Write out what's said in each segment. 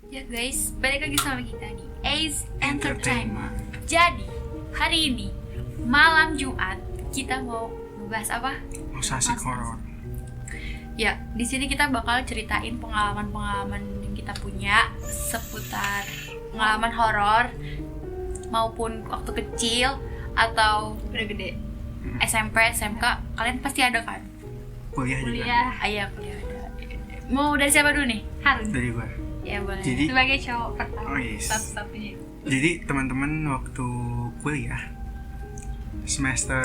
Ya guys, balik lagi sama kita di Ace Entertainment. Jadi, hari ini malam Jumat kita mau ngebahas apa? Musasik horor. Ya, di sini kita bakal ceritain pengalaman-pengalaman yang kita punya seputar pengalaman horor maupun waktu kecil atau udah gede. SMP, SMK, kalian pasti ada kan? Kuliah juga. Kuliah Ayah, kuliah ada. Mau dari siapa dulu nih? Harun Dari gue. Ya boleh. Jadi sebagai cowok pertama. Oh, yes. Satu-satunya. Jadi teman-teman waktu kuliah semester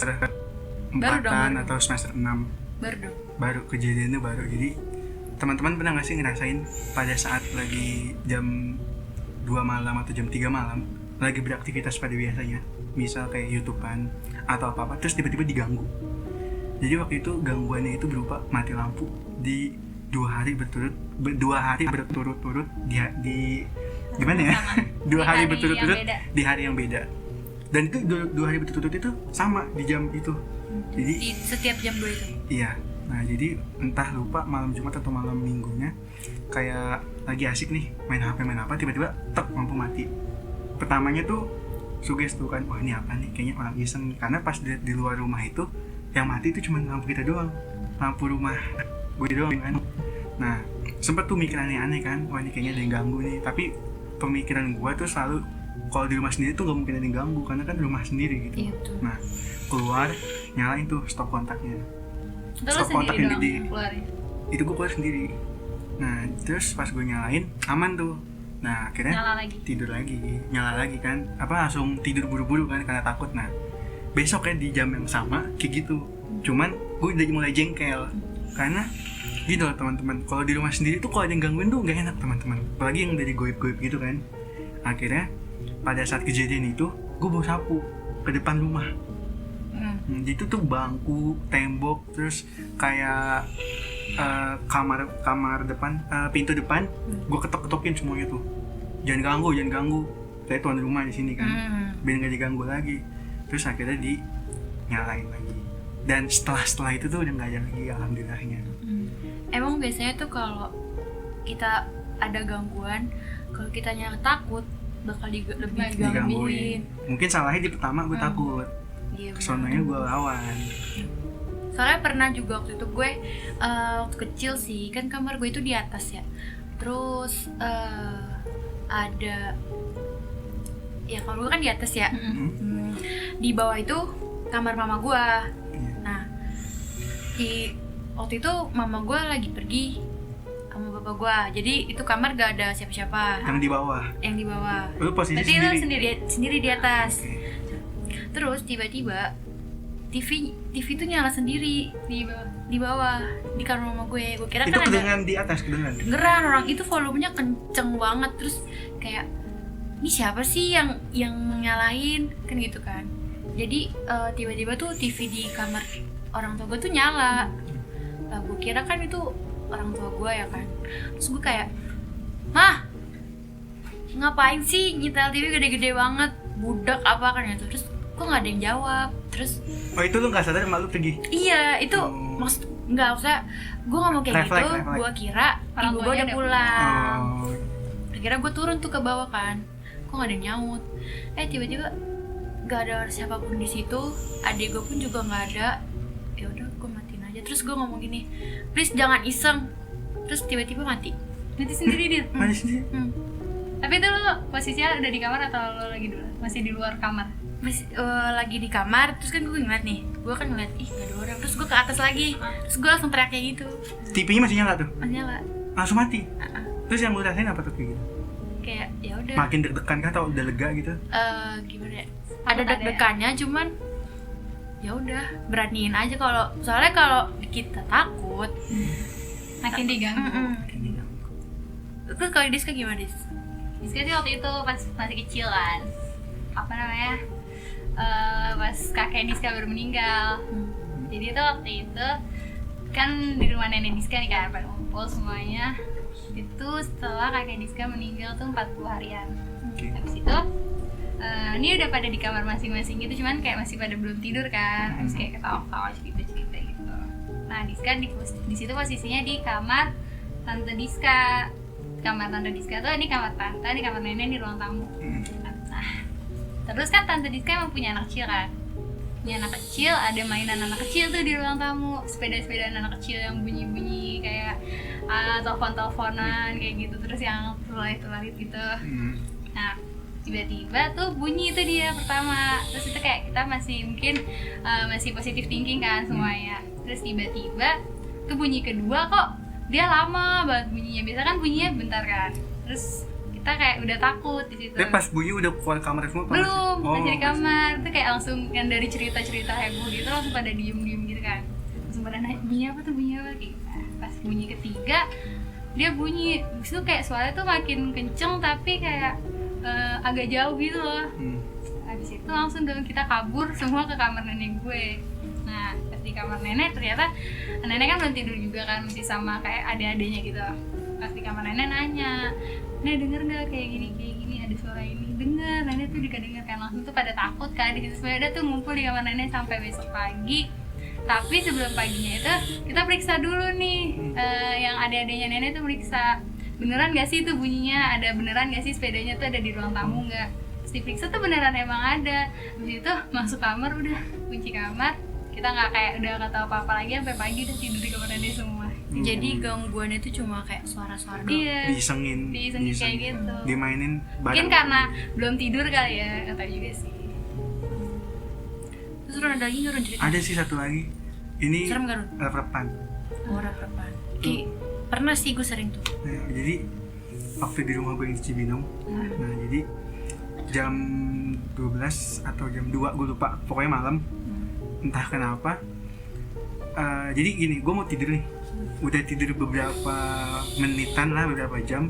Baru dong, 4-an baru. atau semester 6 Baru dong. baru kejadiannya baru. Jadi teman-teman pernah nggak sih ngerasain pada saat lagi jam 2 malam atau jam 3 malam lagi beraktivitas pada biasanya, misal kayak YouTubean atau apa-apa, terus tiba-tiba diganggu. Jadi waktu itu gangguannya itu berupa mati lampu di 2 hari berturut-turut di gimana ya? 2 hari berturut-turut di hari yang beda. Dan itu 2 hari berturut-turut itu sama di jam itu. Jadi Di setiap jam 2 itu. iya. Nah, jadi entah lupa malam Jumat atau malam Minggunya kayak lagi asik nih main HP main apa, tiba-tiba tek lampu mati. Pertamanya tuh suges tuh kan, wah ini apa nih, kayaknya orang iseng. Karena pas di luar rumah itu yang mati itu cuma lampu kita doang, lampu rumah gue doang kan. Nah, sempet tuh mikir aneh-aneh kan, wah ini kayaknya ada yang ganggu nih. Tapi pemikiran gue tuh selalu kalau di rumah sendiri tuh gak mungkin ada yang ganggu karena kan rumah sendiri gitu. Iya betul. Nah, keluar nyalain tuh stop kontaknya. Terus Stop kontak sendiri yang dong gede. keluarnya. Itu gue keluar sendiri. Nah, terus pas gue nyalain aman tuh. Nah, akhirnya Nyala lagi. tidur lagi, nyala lagi kan, apa langsung tidur buru-buru kan karena takut. Nah, besok kan di jam yang sama kayak gitu, cuman gue udah mulai jengkel karena gitu loh teman-teman, kalau di rumah sendiri tuh kalau ada yang gangguin tuh gak enak teman-teman, apalagi yang dari goib-goib gitu kan. Akhirnya pada saat kejadian itu gue bawa sapu ke depan rumah. Itu tuh bangku, tembok, terus kayak kamar depan, pintu depan, gue ketok-ketokin semuanya tuh. Jangan ganggu. Saya tuan rumah di sini kan, biar nggak diganggu lagi. Terus akhirnya nyalain lagi. Dan setelah itu tuh udah nggak ada lagi, alhamdulillahnya. Emang biasanya tuh kalau kita ada gangguan, kalau kitanya takut bakal lebih digangguin. Mungkin salahnya di pertama gue takut, Iya, benar. kesonanya gue lawan. Soalnya pernah juga waktu itu gue waktu kecil sih, kan kamar gue itu di atas ya. Terus ada ya kamar gue kan di atas ya. Di bawah itu kamar mama gue. Nah, waktu itu mama gue lagi pergi sama bapak gue, jadi itu kamar gak ada siapa-siapa. Yang di bawah. Yang di bawah. Lu posisi Berarti sendiri. lu sendiri di atas. Oke. Terus tiba-tiba TV tuh nyala sendiri di bawah di kamar mama gue. Gue kira Itu kan ada kedengeran di atas, kedengeran. dengeran orang itu, volumenya kenceng banget. Terus kayak ini siapa sih yang nyalain kan gitu kan. Jadi tiba-tiba tuh TV di kamar orang tua gue tuh nyala. Lah gue kira kan itu orang tua gue ya kan. Terus gue kayak, "Mah, ngapain sih nyetel TV gede-gede banget? Budak apa kan itu?" Terus kok nggak ada yang jawab. Terus Oh, itu lu nggak sadar malu pergi. iya, itu maksud nggak usah, gue nggak mau kayak Refleks. gitu. Gue kira Orang ibu gue tuanya udah udah pulang. Oh, Akhirnya gue turun tuh ke bawah kan, kok nggak ada yang nyaut. Tiba-tiba nggak ada siapapun di situ, adik gue pun juga nggak ada. Ya udah, gue matiin aja. Terus gue ngomong gini, "Please jangan iseng." Terus tiba-tiba mati. Nanti sendiri dia. mana sih? Tapi itu lo posisinya udah di kamar atau lo lagi dulu? Masih di luar kamar? Masih lagi di kamar. Terus kan gue ngeliat nih, gue kan ngeliat ih nggak ada orang. Terus gue ke atas lagi, terus gue langsung teriak kayak gitu. TV-nya masih nyala tuh, Masih nyala. langsung mati. Terus yang lu rasain apa tuh kayak gitu? Kayak ya udah. Makin deg-degan kan atau udah lega gitu? Gimana ya? Takut Ada ada ya? deg-degannya, cuman ya udah beraniin aja. Soalnya kalau kita takut Makin diganggu. Terus kalau Diska gimana, Dis? Diska sih waktu itu pas masih kecil kan, apa namanya, pas kakek Diska baru meninggal. Jadi itu waktu itu kan di rumah nenek Diska nih kan, pada ngumpul semuanya. Itu setelah kakek Diska meninggal tuh 40 harian. Oke. Habis itu ini udah pada di kamar masing-masing gitu, cuman kayak masih pada belum tidur kan. Habis kayak ketawa-ketawa cerita-cerita gitu. Nah, Diska di situ posisinya di kamar tante Diska. kamar tante Diska tuh ini kamar tante, ini kamar nenek, ini ruang tamu. Hmm. Nah, terus kan tante Diska emang punya anak kecil kan, punya anak kecil, ada mainan anak kecil tuh di ruang tamu, sepeda-sepedaan anak kecil yang bunyi-bunyi kayak telepon-teleponan kayak gitu, terus yang tulalit-tulalit gitu. Nah, tiba-tiba tuh bunyi itu dia pertama, terus itu kayak kita masih mungkin masih positive thinking kan semuanya. Terus tiba-tiba tuh bunyi kedua kok dia lama banget bunyinya, biasa kan bunyinya bentar kan, terus kita kayak udah takut di situ. Tapi pas bunyi udah keluar kamar semua? Belum, Oh, masih di kamar. Itu kayak langsung yang dari cerita-cerita heboh gitu langsung pada diem-diem gitu kan. Langsung pada nanya, bunyi apa tuh, bunyi apa gitu. Pas bunyi ketiga, dia bunyi, habis itu kayak suaranya tuh makin kenceng tapi kayak agak jauh gitu loh. Habis itu langsung dong kita kabur semua ke kamar nenek gue. Nah, pas di kamar nenek ternyata nenek kan belum tidur juga kan, masih sama kayak adik-adiknya gitu. Pas di kamar nenek nanya, "Nek, denger nggak kayak gini ada suara ini?" Dengar, nenek tuh juga denger kan, langsung tuh pada takut kan. Di situ sebenarnya tuh ngumpul di kamar nenek sampai besok pagi. Tapi sebelum paginya itu kita periksa dulu nih, yang adik-adiknya nenek tuh periksa beneran gak sih itu bunyinya, ada beneran gak sih sepedanya tuh ada di ruang tamu nggak. Terus diperiksa tuh beneran emang ada. Habis itu masuk kamar, udah kunci kamar, kita nggak kayak udah nggak tahu apa-apa lagi sampai pagi udah tidur di kamar nenek semua. Jadi gangguannya itu cuma kayak suara-suara doang. Iya, Diisengin kayak gitu. dimainin Mungkin karena belum tidur kali ya, kata juga sih. Terus Run ada lagi nggak Run cerita? Ada sih satu lagi. Ini Serem nggak Run? rep-repan. Rep-repan. Pernah sih gue sering tuh. Nah, jadi waktu di rumah gue yang di Cibinong, nah jadi jam 12 atau jam 2 gue lupa, pokoknya malam, entah kenapa. Jadi gini, gue mau tidur nih, udah tidur beberapa menitan lah, beberapa jam.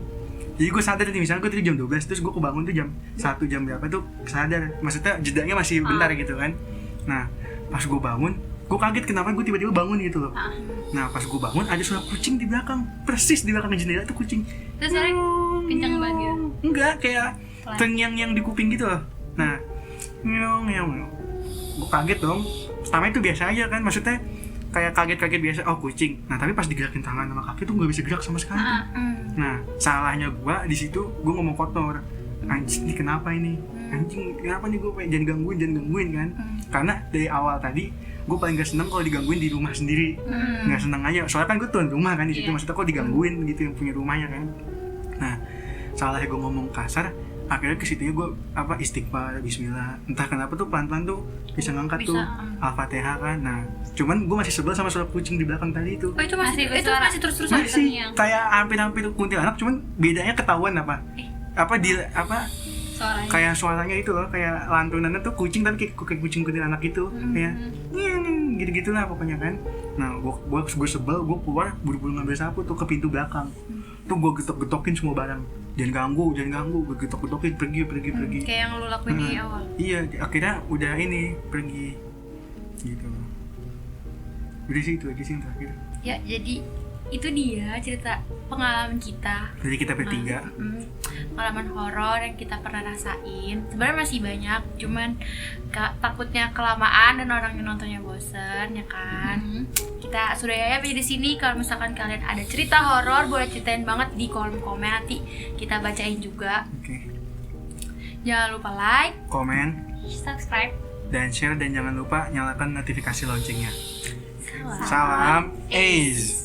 Jadi gue sadar nih, misalnya gue tidur jam 12, terus gue kebangun tuh jam 1 jam berapa tuh sadar. Maksudnya jedanya masih bentar gitu kan. Nah, pas gue bangun, gue kaget kenapa gue tiba-tiba bangun gitu loh. Nah, pas gue bangun ada suara kucing di belakang, persis di belakang jendela tuh kucing. Terus sekarang kenceng banget gitu. Enggak, kayak terngiang-ngiang di kuping gitu loh. Nah, ngiang-ngiang. Gue kaget dong. Pertama itu biasa aja kan, maksudnya kayak kaget-kaget biasa, oh kucing. Nah, tapi pas digerakin tangan sama kaki tuh nggak bisa gerak sama sekali. Nah, salahnya gue di situ, gue ngomong kotor. Anjing nih kenapa ini? Anjing kenapa nih, gue jangan gangguin kan? Karena dari awal tadi gue paling gak seneng kalau digangguin di rumah sendiri. Gak seneng aja, soalnya kan gue tuan rumah kan di situ, maksudnya kok digangguin gitu yang punya rumahnya kan. Nah, salahnya gue ngomong kasar, akhirnya ke situ gue istighfar, bismillah. Entah kenapa tuh pelan-pelan tuh bisa ngangkat tuh Al-Fatihah kan. Nah, cuman gue masih sebel sama suara kucing di belakang tadi itu. Oh, itu masih terus-terusan. Masih kayak hampir-hampir kuntilanak, cuman bedanya ketahuan Suaranya. kayak suaranya itu loh, kayak lantunannya tuh kucing tapi kayak kucing kuntilanak gitu, kayak gitu-gitu lah pokoknya kan. Nah, gue sebel, gue keluar buru-buru ngambil sapu tuh ke pintu belakang. Tuh gue getok-getokin semua barang. Jangan ganggu, gue getok-getokin, pergi. Kayak yang lu lakuin di awal. Iya, akhirnya udah pergi gitu. Udah sih itu aja sih yang terakhir. Ya, jadi itu dia cerita pengalaman kita. Jadi kita bertiga. Pengalaman horor yang kita pernah rasain. Sebenarnya masih banyak, cuman takutnya kelamaan dan orang yang nontonnya bosen, ya kan. Kita sudah ya di sini. Kalau misalkan kalian ada cerita horor, boleh ceritain banget di kolom komen, nanti kita bacain juga. Oke. Jangan lupa like, Komen, Subscribe. dan share, dan jangan lupa nyalakan notifikasi loncengnya. salam. Salam Ace.